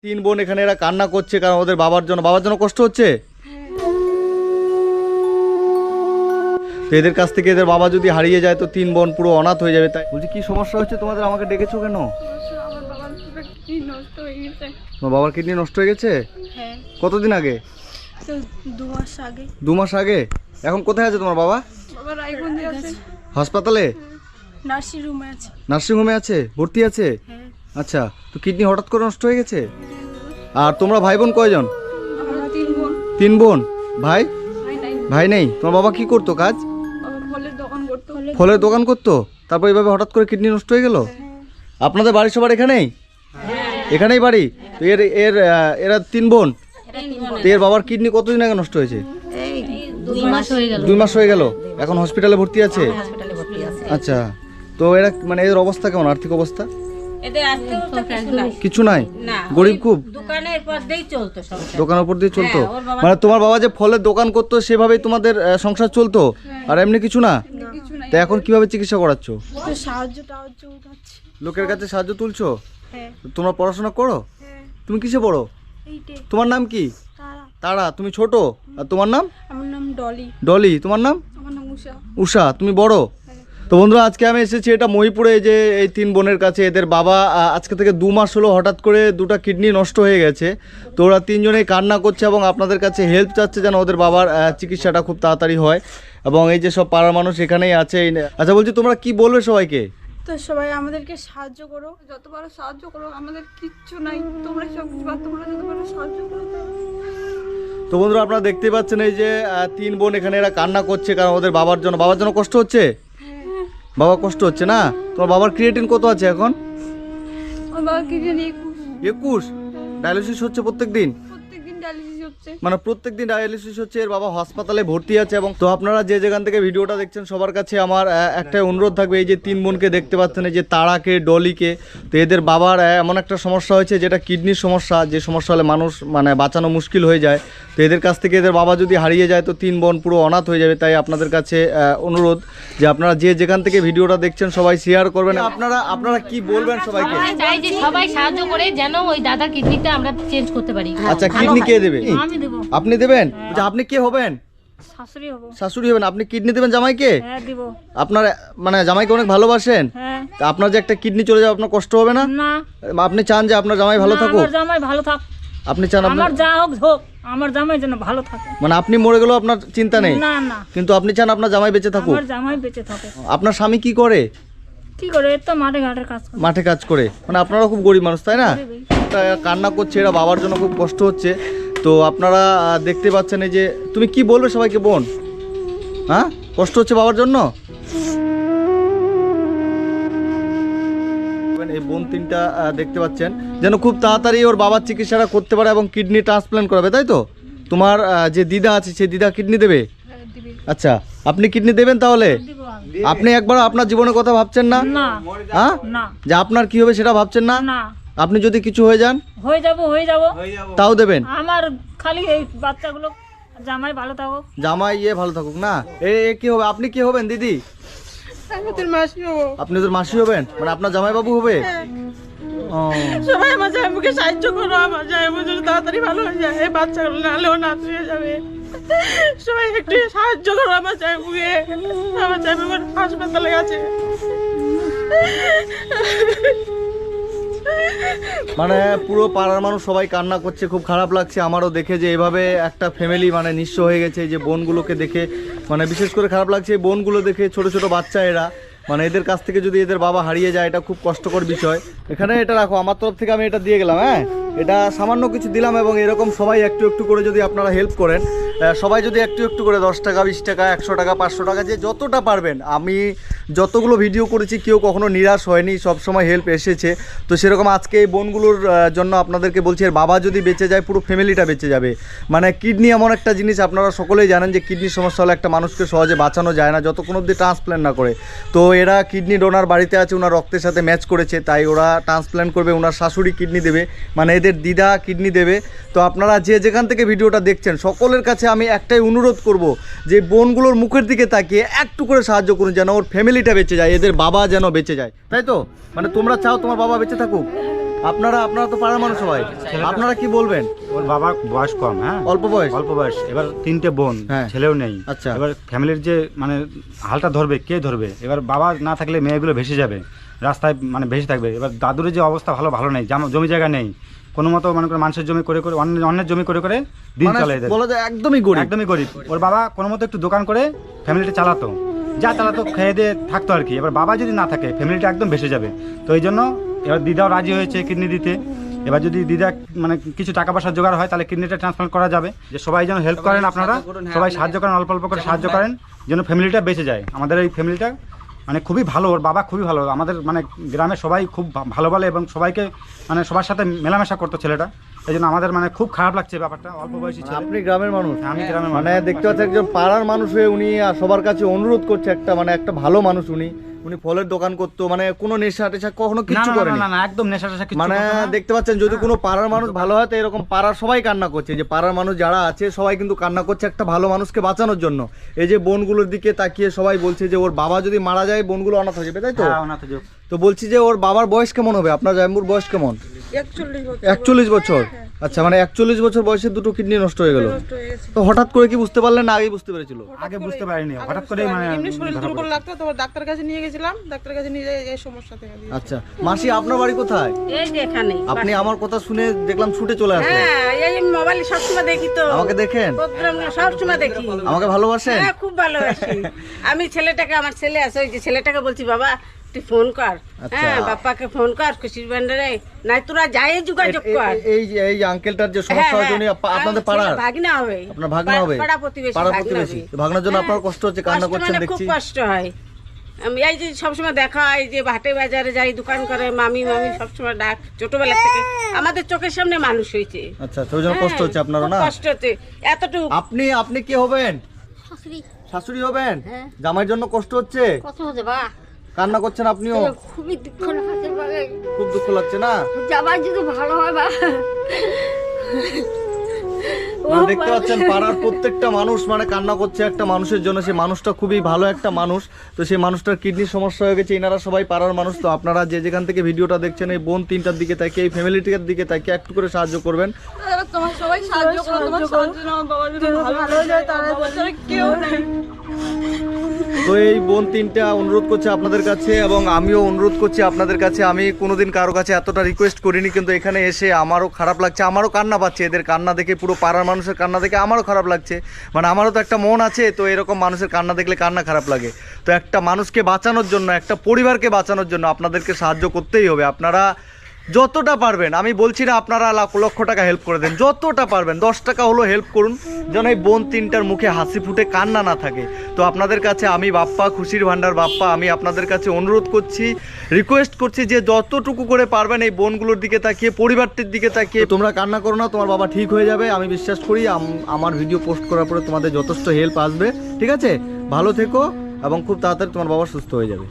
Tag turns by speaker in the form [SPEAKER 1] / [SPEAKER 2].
[SPEAKER 1] তিন বোন এখানে এরা কান্না করছে কারণ ওদের বাবার জন্য কষ্ট হচ্ছে। তো এদের কাছ থেকে এদের বাবা যদি হারিয়ে যায় তো তিন বোন পুরো অনাথ হয়ে যাবে। তাই বলছি কি সমস্যা হচ্ছে তোমাদের, আমাকে ডেকেছো কেন? তোমার বাবার কিডনি নষ্ট হয়ে গেছে? কতদিন আগে?
[SPEAKER 2] 2 মাস আগে।
[SPEAKER 1] 2 মাস আগে? এখন কোথায় আছে তোমার বাবা? হাসপাতালে? নার্সিংহোমে আছে, ভর্তি আছে? আচ্ছা, তো কিডনি হঠাৎ করে নষ্ট হয়ে গেছে। আর তোমরা ভাই বোন কয়জন? 3 বোন। ভাই নেই? তোমার বাবা কি করতো কাজ? ফলের দোকান করতো, তারপর এইভাবে হঠাৎ করে কিডনি নষ্ট হয়ে গেল। আপনাদের বাড়ি সবার এখানেই? এখানেই বাড়ি। তো এরা 3 বোন। তো এর বাবার কিডনি কতদিন আগে নষ্ট হয়েছে? 2 মাস হয়ে গেল। এখন হসপিটালে ভর্তি আছে? আচ্ছা, তো এরা মানে এর অবস্থা কেমন, আর্থিক অবস্থা? কিছু নাই, গরিব খুব। দোকানের উপর দিয়ে চলতো? মানে তোমার বাবা যে ফলের দোকান করতো সেভাবেই তোমাদের সংসার চলতো, আর এমনি কিছু না? তো এখন কিভাবে চিকিৎসা করাচ্ছ? লোকের কাছে সাহায্য তুলছো? তোমরা পড়াশোনা করো? তুমি কিসে পড়ো? তোমার নাম কি? তারা। তুমি ছোট? আর তোমার নাম?
[SPEAKER 2] আমার নাম
[SPEAKER 1] ডলি। তোমার নাম?
[SPEAKER 2] আমার নাম
[SPEAKER 1] উষা। তুমি বড়? তো বন্ধুরা, আজকে আমি এসেছি এটা মহিপুরে, যে এই 3 বোনের কাছে। এদের বাবা আজকে থেকে 2 মাস হলো হঠাৎ করে 2টা কিডনি নষ্ট হয়ে গেছে। তো ওরা 3 জনেই কান্না করছে এবং আপনাদের কাছে হেল্প চাচ্ছে যেন ওদের বাবার চিকিৎসাটা খুব তাড়াতাড়ি হয়। এবং এই যে সব পাড়ার মানুষ এখানেই আছে। আচ্ছা, বলছি তোমরা কি বলবে সবাইকে?
[SPEAKER 2] তো সবাই আমাদেরকে সাহায্য করো, যত পারো সাহায্য করো। আমাদের কিচ্ছু নাই, তোমরা সব তোমরা যত পারো সাহায্য করো।
[SPEAKER 1] তো বন্ধুরা, আপনারা দেখতে পাচ্ছেন এই যে 3 বোন এখানে এরা কান্না করছে কারণ ওদের বাবার জন্য কষ্ট হচ্ছে। বাবা কষ্ট হচ্ছে না? তোমার বাবার ক্রিয়েটিন কত আছে এখন?
[SPEAKER 2] আমার বাবা ক্রিয়েটিন
[SPEAKER 1] 21। ডায়ালিসিস হচ্ছে প্রত্যেকদিন?
[SPEAKER 2] প্রত্যেকদিন ডায়ালিসিস হচ্ছে।
[SPEAKER 1] মানে প্রত্যেকদিন ডায়ালিসিস হচ্ছে। এর বাবা হাসপাতালে ভর্তি আছে। এবং তো আপনারা যে যেখান থেকে ভিডিওটা দেখছেন সবার কাছে আমার একটা অনুরোধ থাকবে, এই যে 3 বোনকে দেখতে পাচ্ছেন, এই যে তারাকে, ডলিকে। তো এদের বাবার এমন একটা সমস্যা হয়েছে যেটা কিডনির সমস্যা, যে সমস্যা হলে মানুষ মানে বাঁচানো মুশকিল হয়ে যায়। তো এদের কাছ থেকে এদের বাবা যদি হারিয়ে যায় তো 3 বোন পুরো অনাথ হয়ে যাবে। তাই আপনাদের কাছে অনুরোধ যে আপনারা যে যেখান থেকে ভিডিওটা দেখছেন সবাই শেয়ার করবেন। আপনারা কি বলবেন সবাইকে?
[SPEAKER 3] চাই যে সবাই সাহায্য করে যেন ওই দাদার কিডনিটা আমরা চেঞ্জ করতে পারি।
[SPEAKER 1] আচ্ছা, কিডনি কে দেবে?
[SPEAKER 3] আমি দেব।
[SPEAKER 1] আপনি দেবেন? আপনি কে হবেন?
[SPEAKER 2] শাশুড়ি হবো।
[SPEAKER 1] শাশুড়ি হবেন? আপনি কিডনি দেবেন জামাইকে?
[SPEAKER 2] হ্যাঁ, দিব।
[SPEAKER 1] আপনার মানে জামাইকে অনেক ভালোবাসেন?
[SPEAKER 2] হ্যাঁ।
[SPEAKER 1] তা আপনার যে একটা কিডনি চলে যাবে আপনার কষ্ট হবে না?
[SPEAKER 2] না।
[SPEAKER 1] আপনি চান যে আপনার জামাই ভালো থাকুক?
[SPEAKER 2] আমার জামাই ভালো থাক।
[SPEAKER 1] আপনি চান
[SPEAKER 2] আমার যা হোক আমার জামাই যেন ভালো থাকে।
[SPEAKER 1] মানে আপনি মরে গেলেও আপনার চিন্তা নেই?
[SPEAKER 2] না না,
[SPEAKER 1] কিন্তু আপনি চান আপনার জামাই বেঁচে থাকুক?
[SPEAKER 2] আমার জামাই বেঁচে থাকে।
[SPEAKER 1] আপনার স্বামী কি করে?
[SPEAKER 2] কি করে? এই তো মাঠে ঘাটের কাজ করে।
[SPEAKER 1] মাঠে কাজ করে। মানে আপনারা খুব গরিব মানুষ, তাই না? কান্না করছে, এরা বাবার জন্য খুব কষ্ট হচ্ছে। তো আপনারা দেখতে পাচ্ছেন এই যে, তুমি কি বলবে সবাইকে বোন? হ্যাঁ, কষ্ট হচ্ছে বাবার জন্য? এই বোন 3টা দেখতে পাচ্ছেন যেন খুব তাড়াতাড়ি ওর বাবার চিকিৎসাটা করতে পারে এবং কিডনি ট্রান্সপ্লান্ট করাবে, তাই তো? তোমার যে দিদা আছে সেই দিদা কিডনি দেবে? আচ্ছা, আপনি কিডনি দেবেন তাহলে? আপনি একবার আপনার জীবনের কথা ভাবছেন না? হ্যাঁ, যে আপনার কি হবে সেটা ভাবছেন না? আপনি যদি কিছু হয়ে যান?
[SPEAKER 2] হয়ে যাব
[SPEAKER 1] তাও দেবেন?
[SPEAKER 2] আমার খালি এই বাচ্চাগুলো, জামাই ভালো থাকুক।
[SPEAKER 1] জামাই ভালো থাকুক না? এ কি হবে? আপনি কি হবেন দিদি?
[SPEAKER 2] আমি তোর মাসি হবো।
[SPEAKER 1] আপনি তোর মাসি হবেন? মানে আপনার জামাই বাবু হবে?
[SPEAKER 2] সবাই আমার জামাইকে সাহায্য করো, আমার জামাই যেন তাড়াতাড়ি ভালো হয়ে যায়। এই বাচ্চাগুলো নাহলেও নাচ হয়ে যাবে। সবাই একটু সাহায্য করো আমার জামাইকে। আমার জামাই হাসপাতালে গেছে।
[SPEAKER 1] মানে পুরো পাড়ার মানুষ সবাই কান্না করছে, খুব খারাপ লাগছে আমারও দেখে যে এভাবে একটা ফ্যামিলি মানে নিঃস্ব হয়ে গেছে। এই যে বোনগুলোকে দেখে মানে বিশেষ করে খারাপ লাগছে। এই বোনগুলো দেখে, ছোট ছোট বাচ্চা এরা, মানে এদের কাছ থেকে যদি এদের বাবা হারিয়ে যায় এটা খুব কষ্টকর বিষয়। এখানে এটা রাখো, আমার তরফ থেকে আমি এটা দিয়ে গেলাম। হ্যাঁ, এটা সামান্য কিছু দিলাম। এবং এরকম সবাই একটু একটু করে যদি আপনারা হেল্প করেন, সবাই যদি একটু একটু করে 10 টাকা, 20 টাকা, 100 টাকা, 500 টাকা, যে যতটা পারবেন। আমি যতগুলো ভিডিও করেছি কেউ কখনো নিরাশ হয়নি, সব সময় হেল্প এসেছে। তো সেরকম আজকে এই বোনগুলোর জন্য আপনাদেরকে বলছি, এর বাবা যদি বেঁচে যায় পুরো ফ্যামিলিটা বেঁচে যাবে। মানে কিডনি এমন একটা জিনিস, আপনারা সকলেই জানেন যে কিডনির সমস্যা হলে একটা মানুষকে সহজে বাঁচানো যায় না যতক্ষণ অবধি ট্রান্সপ্ল্যান্ট না করে। তো এরা কিডনি ডোনার বাড়িতে আছে, ওনার রক্তের সাথে ম্যাচ করেছে, তাই ওরা ট্রান্সপ্ল্যান্ট করবে। ওনার শাশুড়ি কিডনি দেবে, মানে এদের দিদা কিডনি দেবে। তো আপনারা যে যেখান থেকে ভিডিওটা দেখছেন সকলের কাছে আমি একটাই অনুরোধ করব যে বোনগুলোর মুখের দিকে তাকিয়ে একটু করে সাহায্য করুন যেন ওর ফ্যামিলিটা বেঁচে যায়, এদের বাবা যেন বেঁচে যায়, তাই তো? মানে তোমরা চাও তোমার বাবা বেঁচে থাকুক? আপনারা তো পাড়ার মানুষ সবাই, আপনারা কি বলবেন?
[SPEAKER 4] ওর বাবা বয়স কম, হ্যাঁ
[SPEAKER 1] অল্প বয়স,
[SPEAKER 4] এবার 3টে বোন,
[SPEAKER 1] হ্যাঁ।
[SPEAKER 4] ছেলেও নেই।
[SPEAKER 1] আচ্ছা।
[SPEAKER 4] এবার ফ্যামিলির যে মানে হালটা ধরবে, কে ধরবে? এবার বাবা না থাকলে মেয়েগুলো ভেসে যাবে, রাস্তায় মানে ভেসে থাকবে। এবার দাদুর যে অবস্থা ভালো নেই, জমি জায়গা নেই, কোনো মতো মনে করে মানুষের জমি করে অন্যের জমি করে দিন
[SPEAKER 1] মানে
[SPEAKER 4] চলে এদের।
[SPEAKER 1] বলা যায় একদমই গরিব।
[SPEAKER 4] ওর বাবা কোনো মতো একটু দোকান করে ফ্যামিলিটা চালাতো, খেয়ে দিয়ে থাকতো আর কি। এবার বাবা যদি না থাকে ফ্যামিলিটা একদম ভেসে যাবে। তো এই জন্য এবার দিদাও রাজি হয়েছে কিডনি দিতে। এবার যদি দিদা মানে কিছু টাকা পয়সা জোগাড় হয় তাহলে কিডনিটা ট্রান্সপ্লান্ট করা যাবে। যে সবাই যেন হেল্প করেন, আপনারা সবাই সাহায্য করেন, অল্প করে সাহায্য করেন, যেন ফ্যামিলিটা বেঁচে যায়। আমাদের এই ফ্যামিলিটা মানে খুবই ভালো, ওর বাবা খুবই ভালো, আমাদের মানে গ্রামের সবাই খুব ভালো বলে এবং সবাইকে মানে সবার সাথে মেলামেশা করতো ছেলেটা। এই জন্য আমাদের মানে খুব খারাপ লাগছে ব্যাপারটা। অল্প বয়সী ছেলে।
[SPEAKER 1] আপনি গ্রামের মানুষ?
[SPEAKER 4] আমি গ্রামের
[SPEAKER 1] মানে
[SPEAKER 4] মানুষ।
[SPEAKER 1] দেখতে পাচ্ছেন একজন পাড়ার মানুষ হয়ে উনি সবার কাছে অনুরোধ করছে, একটা ভালো মানুষ উনি ফলের দোকান করতো, মানে কোনো নেশা টেশা কখনো কিছু করেনি।
[SPEAKER 4] না একদম নেশা টেশা কিছু
[SPEAKER 1] মানে
[SPEAKER 4] করতো না।
[SPEAKER 1] দেখতে পাচ্ছেন যদি কোনো পাড়ার মানুষ ভালো হয় তো এরকম পাড়ার সবাই কান্না করছে, যে পাড়ার মানুষ যারা আছে সবাই কিন্তু কান্না করছে একটা ভালো মানুষকে বাঁচানোর জন্য। এই যে বোনগুলোর দিকে তাকিয়ে সবাই বলছে যে ওর বাবা যদি মারা যায় বোনগুলো অনাথ হয়ে যাবে, তাই তো?
[SPEAKER 4] হ্যাঁ, অনাথ যোগ।
[SPEAKER 1] তো বলছি যে ওর বাবার বয়স কেমন হবে? আপনার জামাইবাবুর বয়স কেমন? 41 বছর। আচ্ছা, মানে 41 বছর বয়সে দুটো কিডনি নষ্ট হয়ে গেল। তো হঠাৎ করে কি বুঝতে পারলেন না আগেই বুঝতে পেরেছিল?
[SPEAKER 4] আগে বুঝতে পারিনি, হঠাৎ করে মানে
[SPEAKER 2] এমনি শরীর দুর্বল লাগতো, তো ডাক্তার কাছে নিয়ে গেছিলাম, ডাক্তার কাছে নিয়ে যাই এই সমস্যা থেকে।
[SPEAKER 1] আচ্ছা মাসি, আপনার বাড়ি কোথায়?
[SPEAKER 5] এই যে এখানে।
[SPEAKER 1] আপনি আমার কথা শুনে দেখলাম ছুটে চলে আসলেন।
[SPEAKER 5] হ্যাঁ, এই মোবাইলে সবসময় দেখি তো।
[SPEAKER 1] আমাকে দেখেন?
[SPEAKER 5] প্রোগ্রাম সবসময় দেখি।
[SPEAKER 1] আমাকে ভালোবাসেন?
[SPEAKER 5] হ্যাঁ, খুব ভালোবাসি। আমি ছেলেটাকে, আমার ছেলে আছে, ওই যে ছেলেটাকে বলছি বাবা তুই ফোন কর,
[SPEAKER 1] আচ্ছা।
[SPEAKER 5] হ্যাঁ বাপ্পাকে ফোন কর, খুশির ভান্ডারে, নাই তোরা যাই যোগাযোগ কর।
[SPEAKER 1] এই আঙ্কেলটার যে সমস্যা হয়েছে উনি আপনাদের পাড়ার?
[SPEAKER 5] ভাগনা হবে।
[SPEAKER 1] আপনার ভাগনা হবে?
[SPEAKER 5] পাড়া প্রতিবেশী।
[SPEAKER 1] পাড়া প্রতিবেশী। ভাগনার জন্য আপনার কষ্ট হচ্ছে, কান্না করছেন
[SPEAKER 5] মানে
[SPEAKER 1] দেখছি।
[SPEAKER 5] খুব কষ্ট হয়। আমি এই যে সবসময় দেখা হয় যে হাটে বাজারে যাই, দোকান করে মামি সবসময় ডাক, ছোটবেলা থেকে আমাদের চোখের সামনে মানুষ হয়েছে।
[SPEAKER 1] আচ্ছা, তো ওই জন্য কষ্ট হচ্ছে আপনারও না?
[SPEAKER 5] কষ্ট হচ্ছে এতটুকু।
[SPEAKER 1] আপনি কি হবেন? শাশুড়ি হবেন? জামাইয়ের জন্য কষ্ট হচ্ছে?
[SPEAKER 3] কত হচ্ছে বা
[SPEAKER 1] কান্না করছেন আপনিও?
[SPEAKER 3] খুবই দুঃখ লাগছে বা,
[SPEAKER 1] খুব দুঃখ লাগছে না?
[SPEAKER 3] জামাই যদি ভালো হয় বা।
[SPEAKER 1] না, দেখতে পাচ্ছেন পাড়ার প্রত্যেকটা মানুষ মানে কান্না করছে একটা মানুষের জন্য। সেই মানুষটা খুবই ভালো একটা মানুষ, তো সেই মানুষটার কিডনির সমস্যা হয়ে গেছে। এনারা সবাই পাড়ার মানুষ। তো আপনারা যেখান থেকে ভিডিওটা দেখছেন এই বোন তিনটার দিকে তাকিয়ে, এই ফ্যামিলিটার দিকে তাকিয়ে একটু করে সাহায্য করবেন।
[SPEAKER 2] তোমার সবাই সাহায্য করো, তোমার সাহায্য না, বাবা যদি ভালো হয়ে যায় তাহলে কেউ নেই।
[SPEAKER 1] তো এই বোন তিনটা অনুরোধ করছে আপনাদের কাছে, এবং আমিও অনুরোধ করছি আপনাদের কাছে। আমি কোনোদিন কারো কাছে এতটা রিকোয়েস্ট করিনি, কিন্তু এখানে এসে আমারও খারাপ লাগছে, আমারও কান্না পাচ্ছে। এদের কান্না দেখে, পুরো পাড়ার মানুষের কান্না দেখে আমারও খারাপ লাগছে। মানে আমারও তো একটা মন আছে, তো এরকম মানুষের কান্না দেখলে কান্না খারাপ লাগে। তো একটা মানুষকে বাঁচানোর জন্য, একটা পরিবারকে বাঁচানোর জন্য আপনাদেরকে সাহায্য করতেই হবে। আপনারা যতটা পারবেন, আমি বলছি না আপনারা লক্ষ টাকা হেল্প করে দেন, যতটা পারবেন 10 টাকা হলো হেল্প করুন, যেন এই বোন তিনটার মুখে হাসি ফুটে কান্না না থাকে। তো আপনাদের কাছে আমি বাপ্পা, খুশির ভান্ডার বাপ্পা, আমি আপনাদের কাছে অনুরোধ করছি, রিকোয়েস্ট করছি যে যতটুকু করে পারবেন এই বোনগুলোর দিকে তাকিয়ে, পরিবারটির দিকে তাকিয়ে তোমরা কান্না করো না, তোমার বাবা ঠিক হয়ে যাবে। আমি বিশ্বাস করি আমার ভিডিও পোস্ট করার পরে তোমাদের যথেষ্ট হেল্প আসবে। ঠিক আছে, ভালো থেকো এবং খুব তাড়াতাড়ি তোমার বাবা সুস্থ হয়ে যাবে।